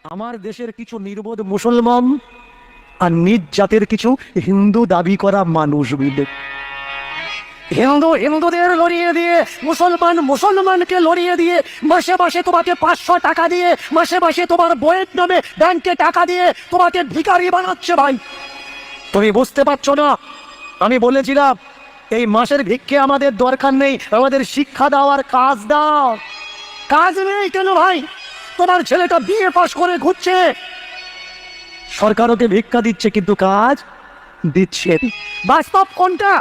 আমার দেশের কিছু নির্বোধ মুসলমান আর নিজ জাতের কিছু হিন্দু দাবি করা মানুষ মিলে হিন্দুদের লড়িয়ে দিয়ে মুসলমানকে লড়িয়ে দিয়ে মাসে মাসে তোমাকে 500 টাকা দিয়ে মাসে মাসে তোমার বইয়ের নামে ব্যাংকে টাকা দিয়ে তোমাকে ভিখারি বানাচ্ছে ভাই। তুমি বুঝতে পারছো না? আমি বলেছিলাম এই মাসের ভিক্ষে আমাদের দরকার নেই, আমাদের শিক্ষা দেওয়ার কাজ দাও। কাজ নেই কেন ভাই? তোমার ছেলেটা বিএ পাস করে ঘুরছে, সরকার ওকে ভিক্ষা দিচ্ছে কিন্তু কাজ দিচ্ছে। বাস্তব কোনটা?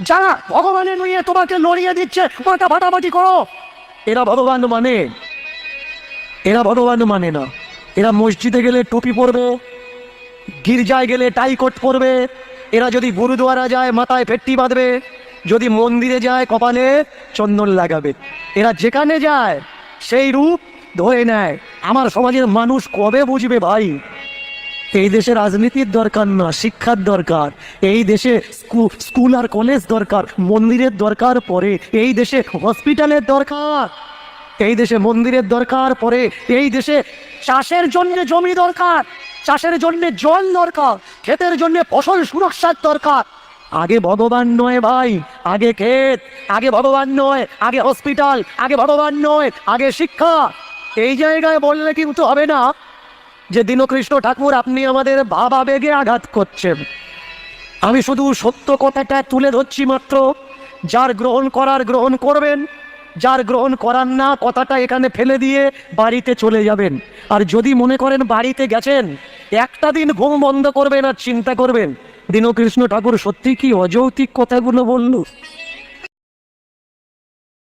যারা ভগবানের নিয়ে তোমাকে লড়িয়ে দিচ্ছে মাথা ফাটাফাটি করো, এরা ভগবান মানে? এরা ভগবান মানে না। এরা মসজিদে গেলে টুপি পরবে, গির্জায় গেলে টাই কোট পরবে, এরা যদি গুরুদুয়ারা যায় মাথায় ফেট্টি বাঁধবে, যদি মন্দিরে যায় কপালে চন্দন লাগাবে। এরা যেখানে যায় সেই রূপ ধরে নেয়। আমার সমাজের মানুষ কবে বুঝবে ভাই? এই দেশে রাজনীতির দরকার না, শিক্ষার দরকার। এই দেশে স্কুল আর কলেজ দরকার, মন্দিরের দরকার পরে। এই দেশে হসপিটালের দরকার, এই দেশে মন্দিরের দরকার পরে। এই দেশে চাষের জন্য জমি দরকার, চাষের জন্য জল দরকার, ক্ষেতের জন্য ফসল সুরক্ষার দরকার। আগে ভগবান নয় ভাই, আগে ক্ষেত, আগে ভগবান নয়, আগে হসপিটাল, আগে ভগবান নয়, আগে শিক্ষা। এই জায়গায় বললে কিন্তু হবে না যে দীনকৃষ্ণ ঠাকুর আপনি আমাদের ভাবাবেগে আঘাত করছেন। আমি শুধু সত্য কথাটা তুলে ধরছি মাত্র। যার গ্রহণ করার গ্রহণ করবেন, যার গ্রহণ করার না কথাটা এখানে ফেলে দিয়ে বাড়িতে চলে যাবেন। আর যদি মনে করেন বাড়িতে গেছেন, একটা দিন ঘুম বন্ধ করবেন আর চিন্তা করবেন দীনকৃষ্ণ ঠাকুর সত্যি কি অযৌক্তিক কথাগুলো বলল।